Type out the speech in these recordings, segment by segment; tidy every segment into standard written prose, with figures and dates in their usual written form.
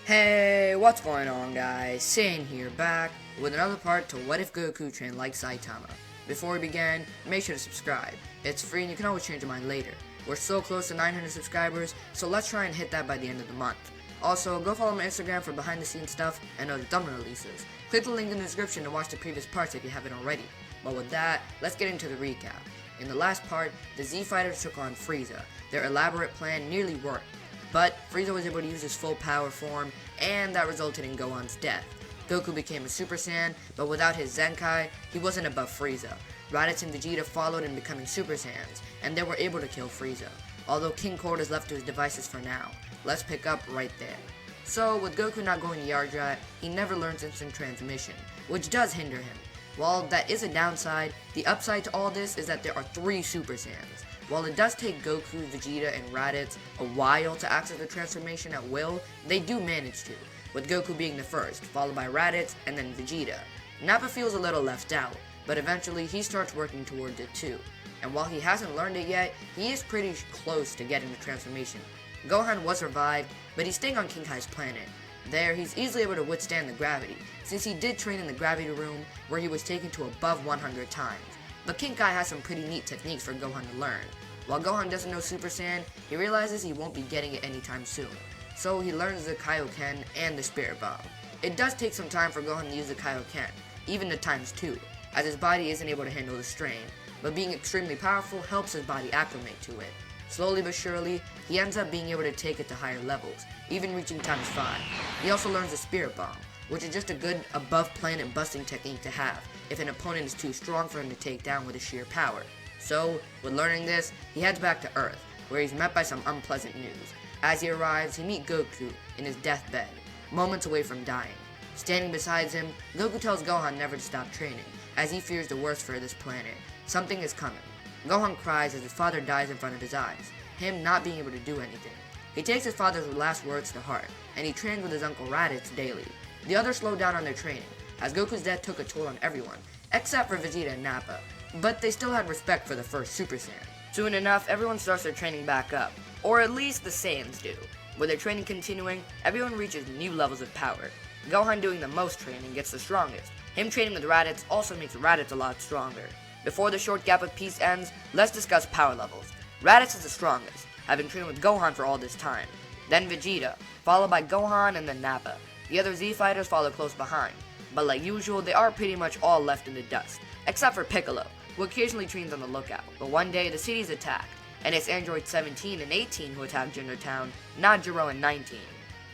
Hey, what's going on, guys? Saiyan here, back with another part to What If Goku trained like Saitama. Before we begin, make sure to subscribe. It's free and you can always change your mind later. We're so close to 900 subscribers, so let's try and hit that by the end of the month. Also, go follow my Instagram for behind the scenes stuff and other thumbnail releases. Click the link in the description to watch the previous parts if you haven't already. But with that, let's get into the recap. In the last part, the Z Fighters took on Frieza. Their elaborate plan nearly worked, but Frieza was able to use his full power form, and that resulted in Gohan's death. Goku became a Super Saiyan, but without his Zenkai, he wasn't above Frieza. Raditz and Vegeta followed in becoming Super Saiyans, and they were able to kill Frieza. Although King Cold is left to his devices for now. Let's pick up right there. So, with Goku not going to Yardrat, he never learns instant transmission, which does hinder him. While that is a downside, the upside to all this is that there are 3 Super Saiyans. While it does take Goku, Vegeta, and Raditz a while to access the transformation at will, they do manage to, with Goku being the first, followed by Raditz, and then Vegeta. Nappa feels a little left out, but eventually he starts working towards it too. And while he hasn't learned it yet, he is pretty close to getting the transformation. Gohan was revived, but he's staying on King Kai's planet. There, he's easily able to withstand the gravity, since he did train in the gravity room, where he was taken to above 100 times. But King Kai has some pretty neat techniques for Gohan to learn. While Gohan doesn't know Super Saiyan, he realizes he won't be getting it anytime soon. So he learns the Kaioken and the Spirit Bomb. It does take some time for Gohan to use the Kaioken, even to ×2, as his body isn't able to handle the strain, but being extremely powerful helps his body acclimate to it. Slowly but surely, he ends up being able to take it to higher levels, even reaching ×5. He also learns the Spirit Bomb, which is just a good above planet busting technique to have if an opponent is too strong for him to take down with his sheer power. So, with learning this, he heads back to Earth, where he's met by some unpleasant news. As he arrives, he meets Goku in his deathbed, moments away from dying. Standing beside him, Goku tells Gohan never to stop training, as he fears the worst for this planet. Something is coming. Gohan cries as his father dies in front of his eyes, him not being able to do anything. He takes his father's last words to heart, and he trains with his uncle Raditz daily. The others slow down on their training, as Goku's death took a toll on everyone, except for Vegeta and Nappa, but they still had respect for the first Super Saiyan. Soon enough, everyone starts their training back up, or at least the Saiyans do. With their training continuing, everyone reaches new levels of power. Gohan doing the most training gets the strongest. Him training with Raditz also makes Raditz a lot stronger. Before the short gap of peace ends, let's discuss power levels. Raditz is the strongest, having trained with Gohan for all this time. Then Vegeta, followed by Gohan and then Nappa. The other Z fighters follow close behind, but like usual, they are pretty much all left in the dust, except for Piccolo, who occasionally trains on the lookout. But one day, the city is attacked, and it's Android 17 and 18 who attack Jinder Town, not Jiro and 19,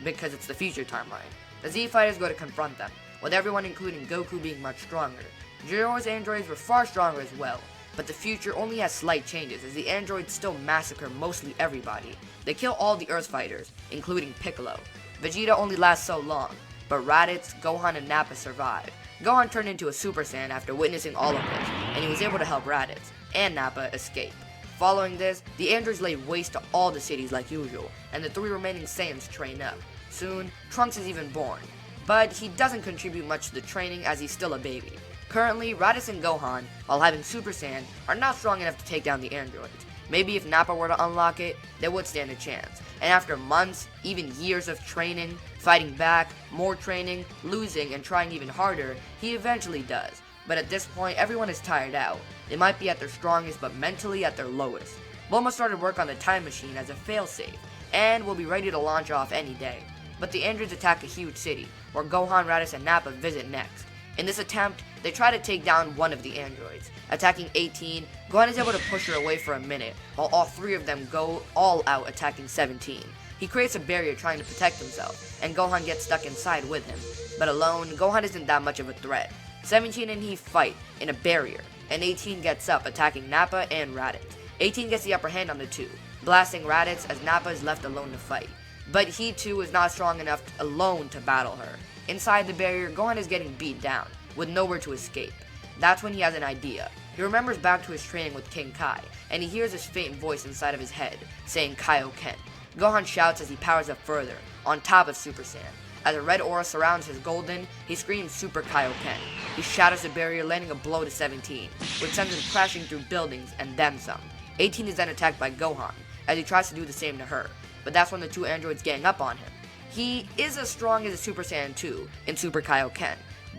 because it's the future timeline. The Z fighters go to confront them, with everyone including Goku being much stronger. Jiro's androids were far stronger as well, but the future only has slight changes as the androids still massacre mostly everybody. They kill all the Earth fighters, including Piccolo. Vegeta only lasts so long, but Raditz, Gohan, and Nappa survive. Gohan turned into a Super Saiyan after witnessing all of this, and he was able to help Raditz and Nappa escape. Following this, the androids lay waste to all the cities like usual, and the 3 remaining Saiyans train up. Soon, Trunks is even born, but he doesn't contribute much to the training as he's still a baby. Currently, Raditz and Gohan, while having Super Saiyan, are not strong enough to take down the androids. Maybe if Nappa were to unlock it, they would stand a chance. And after months, even years of training, fighting back, more training, losing, and trying even harder, he eventually does. But at this point, everyone is tired out. They might be at their strongest, but mentally at their lowest. Bulma started work on the time machine as a failsafe, and will be ready to launch off any day. But the androids attack a huge city, where Gohan, Raditz, and Nappa visit next. In this attempt, they try to take down one of the androids. Attacking 18, Gohan is able to push her away for a minute, while all 3 of them go all out attacking 17. He creates a barrier trying to protect himself, and Gohan gets stuck inside with him. But alone, Gohan isn't that much of a threat. 17 and he fight in a barrier, and 18 gets up attacking Nappa and Raditz. 18 gets the upper hand on the 2, blasting Raditz as Nappa is left alone to fight. But he too is not strong enough alone to battle her. Inside the barrier, Gohan is getting beat down, with nowhere to escape. That's when he has an idea. He remembers back to his training with King Kai, and he hears his faint voice inside of his head, saying Kaioken. Gohan shouts as he powers up further, on top of Super Saiyan. As a red aura surrounds his golden, he screams Super Kaioken. He shatters the barrier, landing a blow to 17, which sends him crashing through buildings and then some. 18 is then attacked by Gohan, as he tries to do the same to her, but that's when the 2 androids gang up on him. He is as strong as a Super Saiyan 2 in Super Kaioken,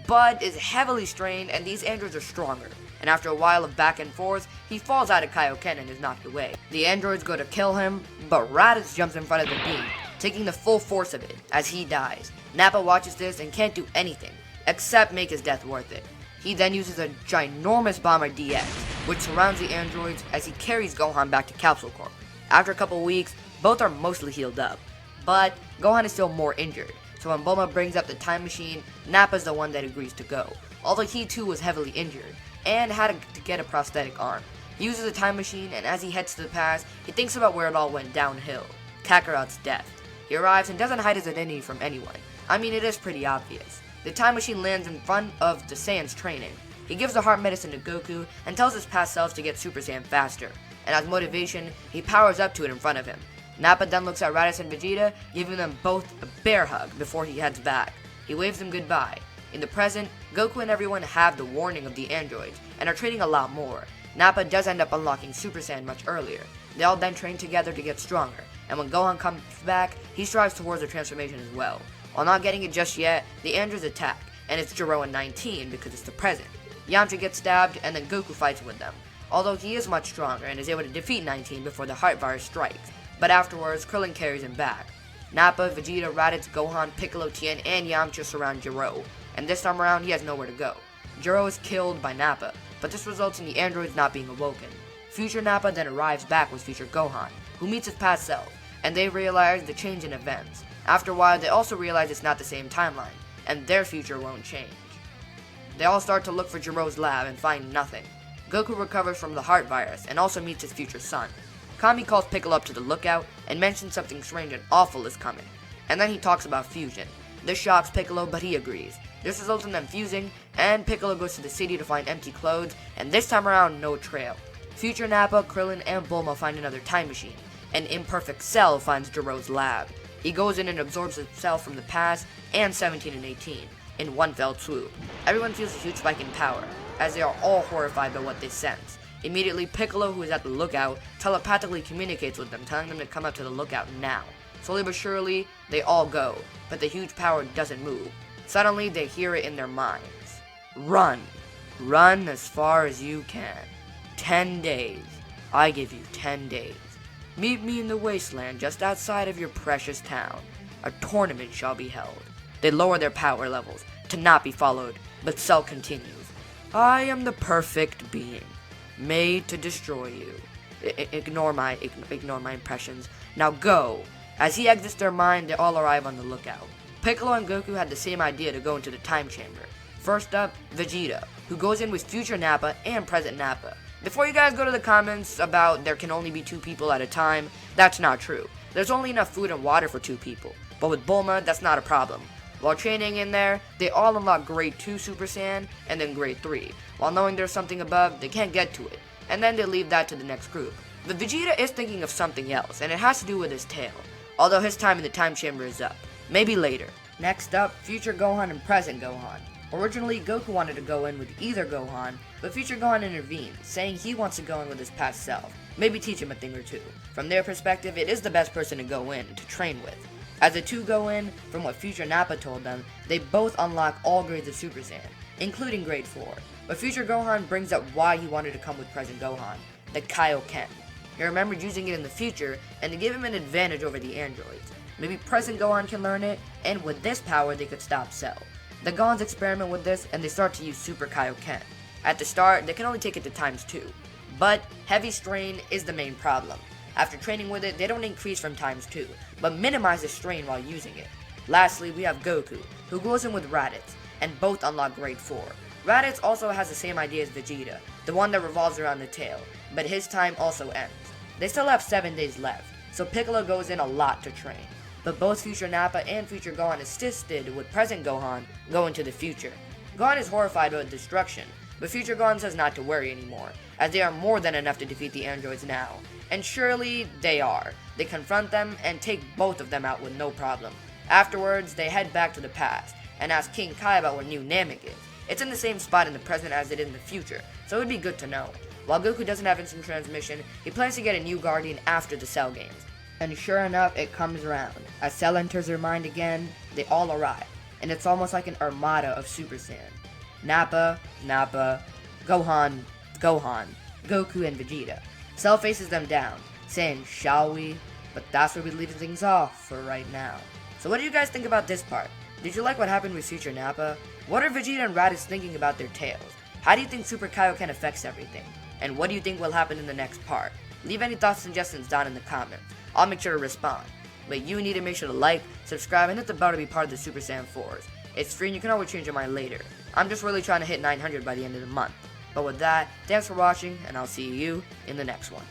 but is heavily strained and these androids are stronger. And after a while of back and forth, he falls out of Kaioken and is knocked away. The androids go to kill him, but Raditz jumps in front of the beam, taking the full force of it as he dies. Nappa watches this and can't do anything, except make his death worth it. He then uses a ginormous Bomber DX, which surrounds the androids as he carries Gohan back to Capsule Corp. After a couple weeks, both are mostly healed up, but Gohan is still more injured, so when Bulma brings up the time machine, Nappa's the one that agrees to go, although he too was heavily injured, and had to get a prosthetic arm. He uses the time machine, and as he heads to the past, he thinks about where it all went downhill, Kakarot's death. He arrives and doesn't hide his identity from anyone. I mean, it is pretty obvious. The time machine lands in front of the Saiyans training. He gives the heart medicine to Goku and tells his past self to get Super Saiyan faster, and as motivation, he powers up to it in front of him. Nappa then looks at Raditz and Vegeta, giving them both a bear hug before he heads back. He waves them goodbye. In the present, Goku and everyone have the warning of the androids, and are training a lot more. Nappa does end up unlocking Super Saiyan much earlier. They all then train together to get stronger, and when Gohan comes back, he strives towards the transformation as well. While not getting it just yet, the androids attack, and it's Jiro in 19 because it's the present. Yamcha gets stabbed, and then Goku fights with them, although he is much stronger and is able to defeat 19 before the heart virus strikes, but afterwards, Krillin carries him back. Nappa, Vegeta, Raditz, Gohan, Piccolo, Tien, and Yamcha surround Jiro, and this time around he has nowhere to go. Jiro is killed by Nappa, but this results in the androids not being awoken. Future Nappa then arrives back with future Gohan, who meets his past self, and they realize the change in events. After a while, they also realize it's not the same timeline, and their future won't change. They all start to look for Jiro's lab and find nothing. Goku recovers from the heart virus and also meets his future son. Kami calls Piccolo up to the lookout and mentions something strange and awful is coming, and then he talks about fusion. This shocks Piccolo, but he agrees. This results in them fusing, and Piccolo goes to the city to find empty clothes, and this time around, no trail. Future Nappa, Krillin, and Bulma find another time machine. An imperfect Cell finds Jiro's lab. He goes in and absorbs himself from the past and 17 and 18 in one fell swoop. Everyone feels a huge spike in power, as they are all horrified by what they sense. Immediately, Piccolo, who is at the lookout, telepathically communicates with them, telling them to come up to the lookout now. Slowly but surely, they all go, but the huge power doesn't move. Suddenly, they hear it in their minds. Run. Run as far as you can. 10 days. I give you 10 days. Meet me in the wasteland just outside of your precious town. A tournament shall be held. They lower their power levels, to not be followed, but Cell continues. I am the perfect being, made to destroy you. Ignore my impressions. Now go. As he exits their mind, they all arrive on the lookout. Piccolo and Goku had the same idea to go into the time chamber. First up, Vegeta, who goes in with future Nappa and present Nappa. Before you guys go to the comments about there can only be 2 people at a time, that's not true. There's only enough food and water for 2 people, but with Bulma, that's not a problem. While training in there, they all unlock grade 2 Super Saiyan and then grade 3. While knowing there's something above, they can't get to it, and then they leave that to the next group. But Vegeta is thinking of something else, and it has to do with his tail. Although his time in the time chamber is up. Maybe later. Next up, future Gohan and present Gohan. Originally, Goku wanted to go in with either Gohan, but future Gohan intervened, saying he wants to go in with his past self. Maybe teach him a thing or two. From their perspective, it is the best person to go in, to train with. As the two go in, from what future Nappa told them, they both unlock all grades of Super Saiyan, including grade 4. But future Gohan brings up why he wanted to come with present Gohan, the Kaioken. He remembered using it in the future, and to give him an advantage over the androids. Maybe present Gohan can learn it, and with this power they could stop Cell. The Gons experiment with this, and they start to use Super Kaioken. At the start, they can only take it to ×2, but heavy strain is the main problem. After training with it, they don't increase from ×2, but minimize the strain while using it. Lastly, we have Goku, who goes in with Raditz, and both unlock grade 4. Raditz also has the same idea as Vegeta, the one that revolves around the tail, but his time also ends. They still have 7 days left, so Piccolo goes in a lot to train. But both future Nappa and future Gohan assisted with present Gohan going to the future. Gohan is horrified by the destruction, but future Gohan says not to worry anymore, as they are more than enough to defeat the androids now. And surely, they are. They confront them and take both of them out with no problem. Afterwards, they head back to the past, and ask King Kai about where New Namek is. It's in the same spot in the present as it is in the future, so it would be good to know. While Goku doesn't have instant transmission, he plans to get a new Guardian after the Cell games. And sure enough, it comes around. As Cell enters her mind again, they all arrive. And it's almost like an armada of Super Saiyan. Nappa, Gohan, Goku, and Vegeta. Cell faces them down, saying, "Shall we?" But that's where we leave things off for right now. So what do you guys think about this part? Did you like what happened with future Nappa? What are Vegeta and Raditz thinking about their tails? How do you think Super Kaioken affects everything? And what do you think will happen in the next part? Leave any thoughts and suggestions down in the comments. I'll make sure to respond. But you need to make sure to like, subscribe, and hit the bell to be part of the Super Saiyan 4s. It's free and you can always change your mind later. I'm just really trying to hit 900 by the end of the month. But with that, thanks for watching, and I'll see you in the next one.